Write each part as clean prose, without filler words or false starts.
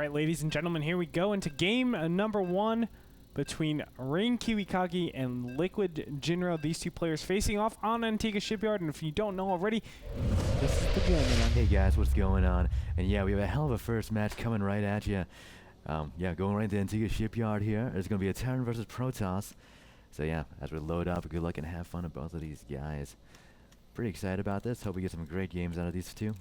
right, ladies and gentlemen, here we go into game number 1 between Rain Kiwikaki and Liquid Jinro. These two players facing off on Antiga Shipyard, and if you don't know already, this is the beginning. Hey guys, what's going on? And yeah, we have a hell of a first match coming right at you. Yeah, going right to Antiga Shipyard here. There's going to be a Terran versus Protoss. So yeah, as we load up, good luck and have fun with both of these guys. Pretty excited about this. Hope we get some great games out of these two.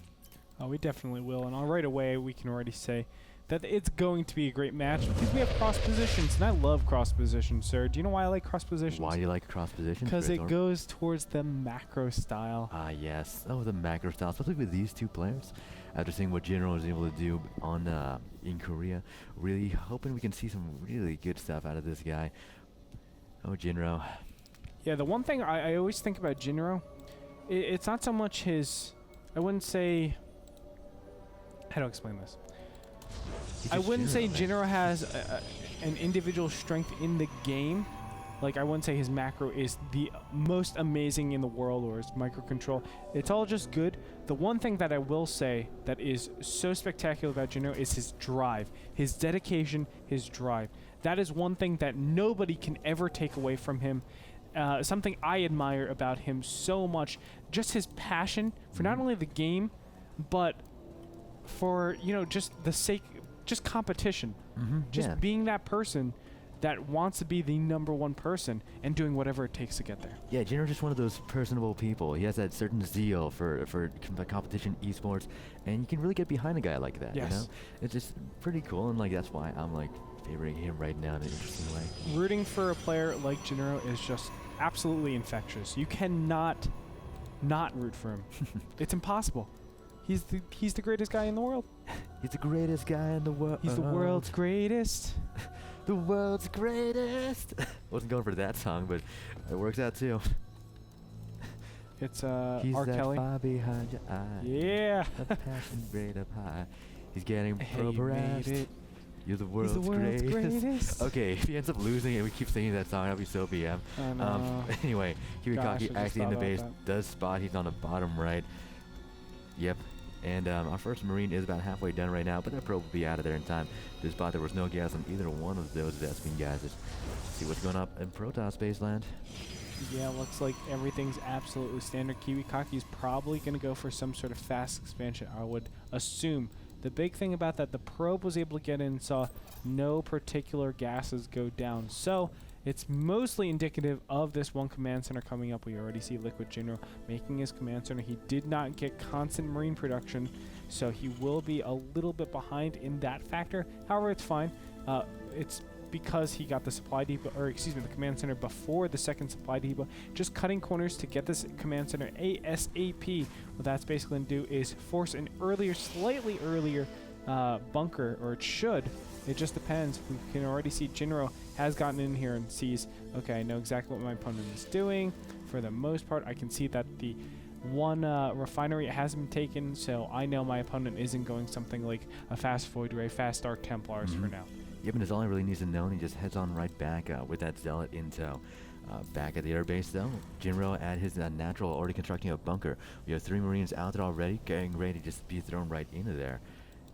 Oh, we definitely will, and right away we can already say that it's going to be a great match because we have cross positions, and I love cross positions, sir. Do you know why I like cross positions? Why do you like cross positions? Because it goes towards the macro style. Ah, yes. Oh, the macro style, especially with these two players. After seeing what Jinro was able to do on in Korea, really hoping we can see some really good stuff out of this guy. Oh, Jinro. Yeah, the one thing I always think about Jinro, it's not so much his, I wouldn't say, how do I explain this? I wouldn't say Jinro has an individual strength in the game. Like, I wouldn't say his macro is the most amazing in the world or his micro control. It's all just good. The one thing that I will say that is so spectacular about Jinro is his drive, his dedication, his drive. That is one thing that nobody can ever take away from him. Something I admire about him so much. Just his passion for not only the game, but for, you know, just the sake, just competition. Just being that person that wants to be the #1 person and doing whatever it takes to get there. Yeah, Jinro's just one of those personable people. He has that certain zeal for competition, eSports, and you can really get behind a guy like that. Yes. You know, it's just pretty cool, and like that's why I'm like favoring him right now in an interesting way. Rooting for a player like Jinro is just absolutely infectious. You cannot not root for him. It's impossible. He's the greatest guy in the world. He's the greatest guy in the world. He's the world's greatest. The world's greatest. Wasn't going for that song, but it works out too. It's He's R. that Kelly. fire behind your eye. Yeah. A passion rate up high. He's getting Hey, you progressed. made it. You're the world's, He's the world's greatest. Okay, if he ends up losing and we keep singing that song, that'll be so BM. I know. Anyway, Gosh, I Kiwikaki just actually in the thought base about does spot. He's on the bottom right. Yep. And our first Marine is about halfway done right now, but that probe will be out of there in time. To spot there was no gas on either one of those Vespine guys. Just see what's going up in Protoss Spaceland. Yeah, looks like everything's absolutely standard. Kiwikaki's probably going to go for some sort of fast expansion, I would assume. The big thing about that, the probe was able to get in and saw no particular gases go down. So it's mostly indicative of this one command center coming up. We already see Liquid Jinro making his command center. He did not get constant Marine production, so he will be a little bit behind in that factor. However, it's fine. It's because he got the supply depot, or excuse me, the command center before the second supply depot. Just cutting corners to get this command center ASAP. What that's basically going to do is force an earlier, slightly earlier bunker, or it should. It just depends. We can already see Jinro has gotten in here and sees, okay, I know exactly what my opponent is doing. For the most part, I can see that the one refinery hasn't been taken, so I know my opponent isn't going something like a fast Void Ray, fast Dark Templars for now. Yep, and that's all he really needs to know, and he just heads on right back with that Zealot in tow. Back at the airbase, though, Jinro at his natural already constructing a bunker. We have 3 Marines out there already, getting ready to just be thrown right into there.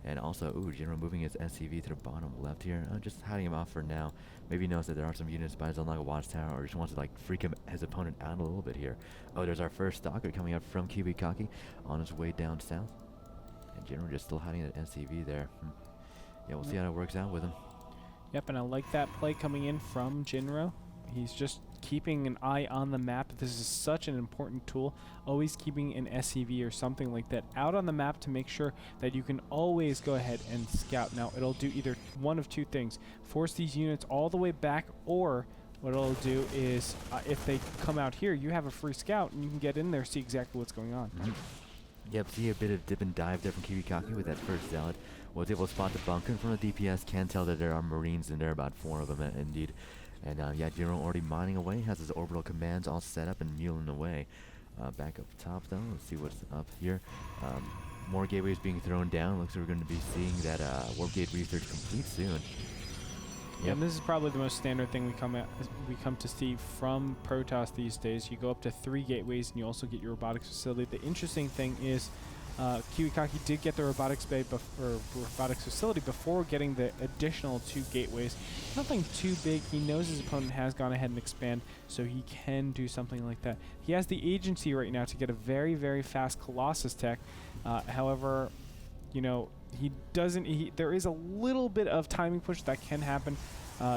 And also, Jinro moving his SCV to the bottom left here, just hiding him off for now. Maybe he knows that there are some units by his own like a watchtower, or just wants to like freak his opponent out a little bit here. Oh, there's our first stalker coming up from Kiwikaki on his way down south. And Jinro just still hiding that SCV there. Yeah, we'll see how it works out with him. Yep, and I like that play coming in from Jinro. He's just keeping an eye on the map. This is such an important tool. Always keeping an SCV or something like that out on the map to make sure that you can always go ahead and scout. Now, it'll do either one of two things. Force these units all the way back, or what it'll do is, if they come out here, you have a free scout, and you can get in there, see exactly what's going on. Yep, see a bit of dip and dive there from Kiwikaki with that first Zealot. Was able to spot the bunker in front of DPS. Can tell that there are Marines in there, about 4 of them indeed. And yeah, Jinro already mining away, has his orbital commands all set up and muling away. Back up top though, let's see what's up here. More gateways being thrown down. Looks like we're going to be seeing that warp gate research complete soon. Yeah, and this is probably the most standard thing we come to see from Protoss these days. You go up to 3 gateways, and you also get your robotics facility. The interesting thing is Kiwikaki did get the robotics bay or robotics facility before getting the additional 2 gateways. Nothing too big. He knows his opponent has gone ahead and expand, so he can do something like that. He has the agency right now to get a very, very fast Colossus tech. However, you know, he doesn't. There is a little bit of timing push that can happen.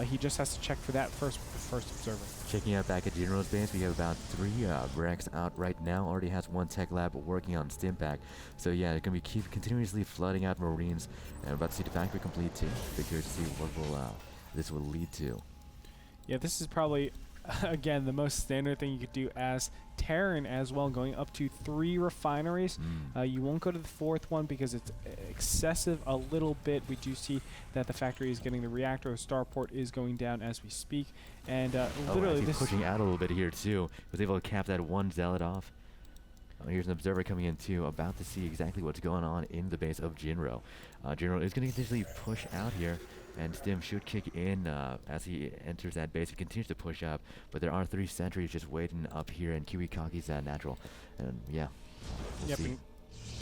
He just has to check for that first observer. Checking out back at Jinro's base, we have about 3 Rex out right now. Already has 1 tech lab working on Stimpack. So yeah, it's going to be continuously flooding out Marines. And we're about to see the factory complete too. Be curious to see what will this will lead to. Yeah, this is probably, again, the most standard thing you could do as Terran as well, going up to 3 refineries. You won't go to the 4th one because it's excessive a little bit. We do see that the factory is getting the reactor. The starport is going down as we speak. And literally this pushing out a little bit here too. Was able to cap that 1 zealot off. Here's an observer coming in too, about to see exactly what's going on in the base of Jinro. Jinro is going to continuously push out here, and Stim should kick in as he enters that base. He continues to push up, but there are 3 sentries just waiting up here, and Kiwikaki's natural. And yeah, we'll see. And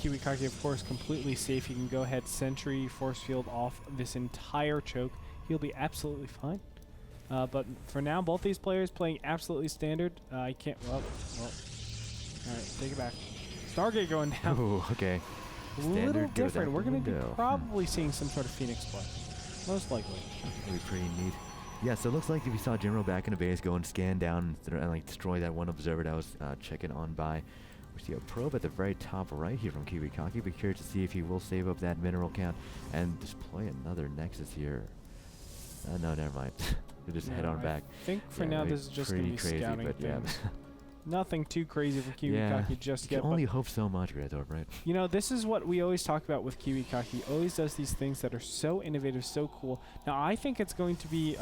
Kiwikaki, of course, completely safe. He can go ahead, sentry, force field off this entire choke. He'll be absolutely fine. But for now, both these players playing absolutely standard. I can't. Well. All right, take it back. Stargate going down. Ooh, okay. A little different. We're going to be probably seeing some sort of Phoenix play. Most likely. That'd be pretty neat. Yeah, so it looks like if we saw Jinro back in the base, go and scan down and like destroy that 1 observer that was checking on by. We see a probe at the very top right here from Kiwikaki. Be curious to see if he will save up that mineral count and deploy another Nexus here. No, never mind. We'll just head on back. I think for now this is just going to be crazy, scouting but things. Nothing too crazy for Kiwikaki just yet. You can only hope so much, Redorp, right? You know, this is what we always talk about with Kiwikaki. He always does these things that are so innovative, so cool. Now, I think it's going to be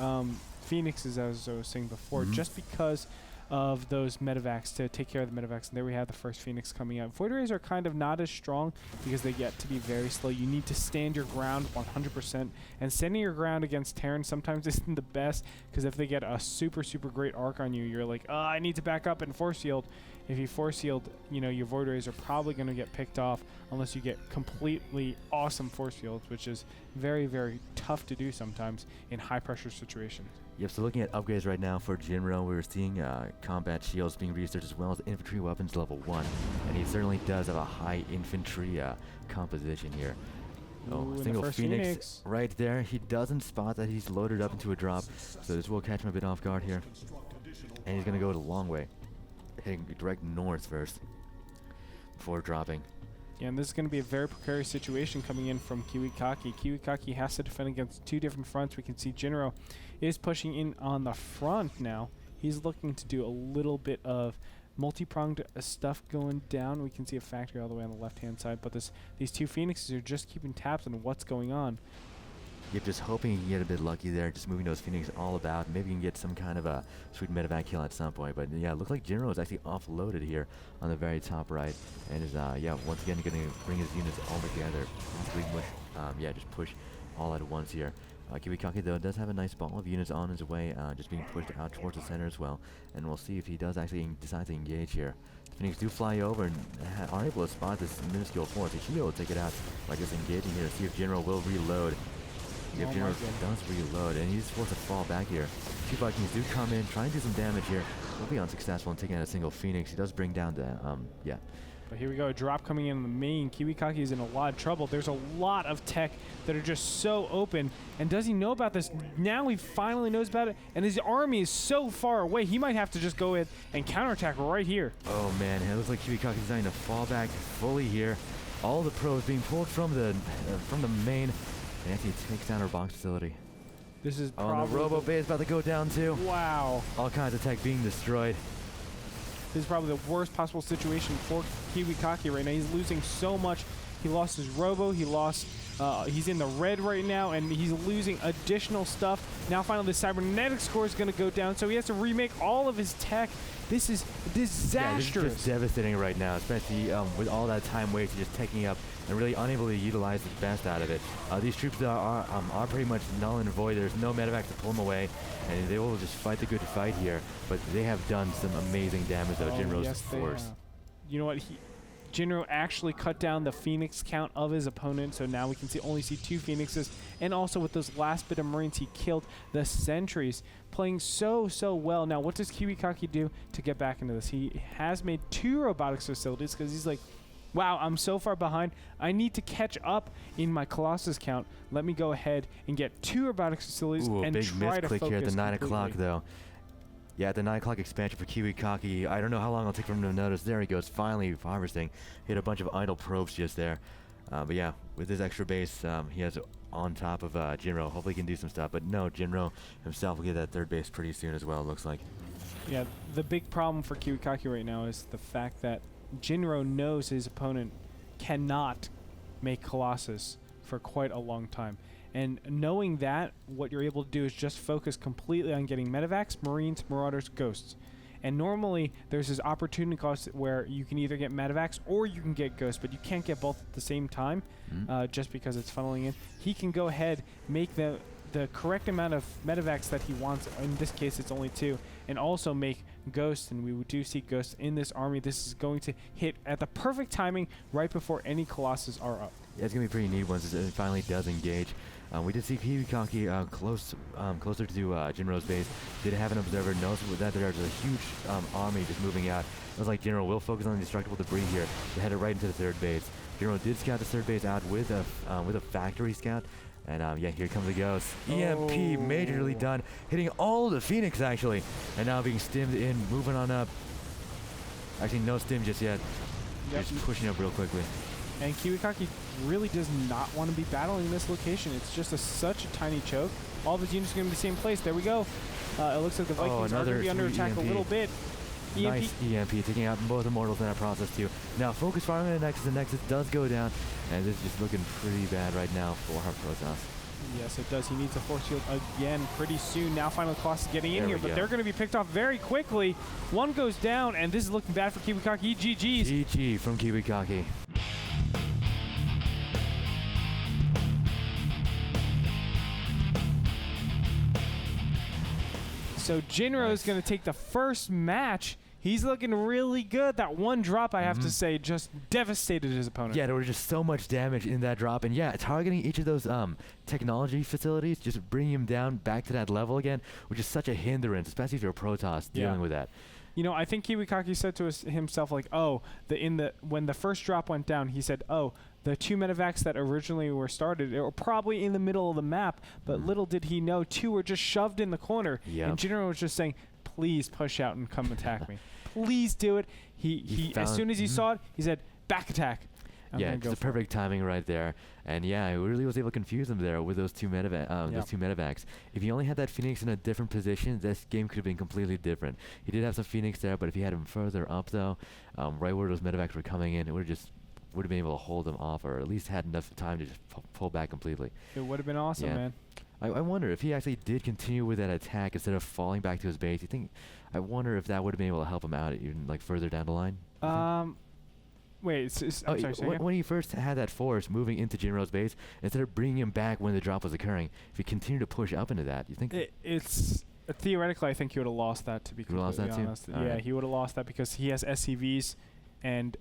Phoenixes, as I was saying before, just because of those medevacs, to take care of the medevacs. And there we have the first Phoenix coming out. Void Rays are kind of not as strong because they get to be very slow. You need to stand your ground 100%. And standing your ground against Terran sometimes isn't the best, because if they get a super, super great arc on you, you're like, oh, I need to back up and force field. If you force field, you know, your Void Rays are probably going to get picked off unless you get completely awesome force fields, which is very, very tough to do sometimes in high-pressure situations. Yep, so looking at upgrades right now for Jinro, we're seeing combat shields being researched as well as infantry weapons level 1. And he certainly does have a high infantry composition here. Ooh, single Phoenix right there. He doesn't spot that he's loaded up into a drop, so this will catch him a bit off guard here. And he's going to go the long way, hitting direct north first before dropping. Yeah, and this is going to be a very precarious situation coming in from Kiwikaki. Kiwikaki has to defend against 2 different fronts. We can see Jinro is pushing in on the front now. He's looking to do a little bit of multi-pronged stuff going down. We can see a factory all the way on the left-hand side, but these 2 Phoenixes are just keeping tabs on what's going on. Yep, just hoping you can get a bit lucky there, just moving those Phoenix all about. Maybe you can get some kind of a sweet medevac kill at some point. But yeah, it looks like Jinro is actually offloaded here on the very top right, and is yeah, once again going to bring his units all together. Yeah, just push all at once here. Kiwikaki though does have a nice ball of units on his way, just being pushed out towards the center as well. And we'll see if he does actually decide to engage here. The Phoenix do fly over and are able to spot this minuscule force. They should be able to take it out by just engaging here. See if Jinro will reload. If Jinro does reload, and he's forced to fall back here. 2 Vikings do come in, try and do some damage here. Will be unsuccessful in taking out a single Phoenix. He does bring down the, yeah. But here we go, a drop coming in on the main. Kiwikaki is in a lot of trouble. There's a lot of tech that are just so open. And does he know about this? Now he finally knows about it, and his army is so far away, he might have to just go in and counterattack right here. Oh man, it looks like Kiwikaki is deciding to fall back fully here. All the pros being pulled from the main. And actually takes down our box facility. This is the Robo Bay is about to go down too. Wow. All kinds of tech being destroyed. This is probably the worst possible situation for Kiwikaki right now. He's losing so much. He lost his Robo. He lost. He's in the red right now, and he's losing additional stuff. Now finally the cybernetic score is going to go down, so he has to remake all of his tech. This is disastrous. Yeah, this is just devastating right now, especially with all that time wasted just taking up and really unable to utilize the best out of it. These troops are pretty much null and void. There's no medevac to pull them away, and they will just fight the good fight here. But they have done some amazing damage though. Jinro's force. You know what? Jinro actually cut down the Phoenix count of his opponent, so now we can only see 2 Phoenixes. And also with those last bit of Marines, he killed the sentries, playing so well. Now, what does Kiwikaki do to get back into this? He has made 2 robotics facilities because he's like, wow, I'm so far behind. I need to catch up in my Colossus count. Let me go ahead and get 2 robotics facilities and big try to misclick focus here at the 9 completely. o'clock, though. Yeah, the 9 o'clock expansion for Kiwikaki. I don't know how long it'll take for him to notice. There he goes, finally harvesting. Hit a bunch of idle probes just there. But yeah, with his extra base, he has on top of Jinro. Hopefully he can do some stuff. But no, Jinro himself will get that 3rd base pretty soon as well, it looks like. Yeah, the big problem for Kiwikaki right now is the fact that Jinro knows his opponent cannot make Colossus for quite a long time. And knowing that, what you're able to do is just focus completely on getting medevacs, Marines, Marauders, Ghosts. And normally, there's this opportunity cost where you can either get medevacs or you can get Ghosts, but you can't get both at the same time just because it's funneling in. He can go ahead, make the correct amount of medevacs that he wants. In this case, it's only 2, and also make Ghosts, and we do see Ghosts in this army. This is going to hit at the perfect timing right before any Colossus are up. Yeah, it's going to be pretty neat once it finally does engage. We did see Kiwikaki closer to Jinro's base. Did have an observer. Noticed that there's a huge army just moving out. It was like Jinro will focus on the destructible debris here to head it right into the 3rd base. Jinro did scout the 3rd base out with a factory scout. And yeah, here comes the Ghost. EMP majorly done, hitting all of the Phoenix actually. And now being stimmed in, moving on up. Actually, no stim just yet. Yep. Just pushing up real quickly. And Kiwikaki really does not want to be battling this location. It's just such a tiny choke. All the units are going to be the same place. There we go. It looks like the Vikings are going to be under attack EMP. a little bit. Nice EMP, taking out both Immortals in that process too. Now focus firing on the Nexus. The Nexus does go down, and this is just looking pretty bad right now for our Protoss. Yes, it does. He needs a force shield again pretty soon. Now Final Cost is getting in here, but they're going to be picked off very quickly. One goes down, and this is looking bad for Kiwikaki. GG's. GG from Kiwikaki. So Jinro is going to take the first match. He's looking really good. That one drop, I have to say, just devastated his opponent. Yeah, there was just so much damage in that drop. And yeah, targeting each of those technology facilities, just bringing him down back to that level again, which is such a hindrance, especially if you're a Protoss dealing with that. You know, I think Kiwikaki said to himself, like, oh, when the first drop went down, he said, oh, the 2 medevacs that originally were started were probably in the middle of the map, but little did he know 2 were just shoved in the corner. Yep. And Jinro was just saying, please push out and come attack me. Please do it. He as soon as he saw it, he said, back attack. Yeah, it's the perfect timing right there. And yeah, I really was able to confuse him there with those two medevacs. If he only had that Phoenix in a different position, this game could have been completely different. He did have some Phoenix there, but if he had him further up though, right where those medevacs were coming in, it would have been able to hold him off, or at least had enough time to just pull back completely. It would have been awesome, man. I wonder if he actually did continue with that attack instead of falling back to his base. I wonder if that would have been able to help him out even like further down the line. Wait, I'm sorry. When he first had that force moving into Jinro's base, instead of bringing him back when the drop was occurring, if he continued to push up into that, you think? It's theoretically, I think he would have lost that. To be completely honest, yeah, he would have lost that because he has SCVs, and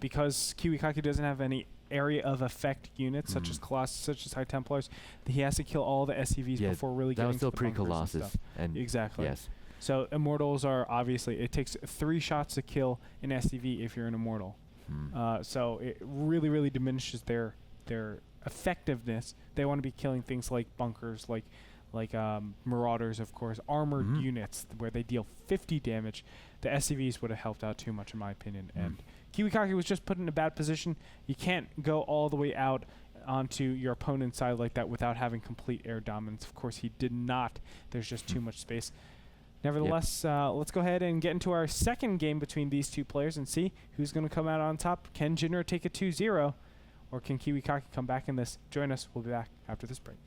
because Kiwikaki doesn't have any area of effect units such as Colossus, such as High Templars, he has to kill all the SCVs before really getting to the bunkers. That was still pre-Colossus. And exactly. Yes. So Immortals are obviously, it takes 3 shots to kill an SCV if you're an Immortal. So it really, really diminishes their effectiveness. They want to be killing things like bunkers, like Marauders, of course, armored units where they deal 50 damage. The SCVs would have helped out too much, in my opinion. And Kiwikaki was just put in a bad position. You can't go all the way out onto your opponent's side like that without having complete air dominance. Of course, he did not. There's just too much space. Nevertheless, let's go ahead and get into our second game between these two players and see who's going to come out on top. Can Jinro take a 2-0, or can Kiwikaki come back in this? Join us. We'll be back after this break.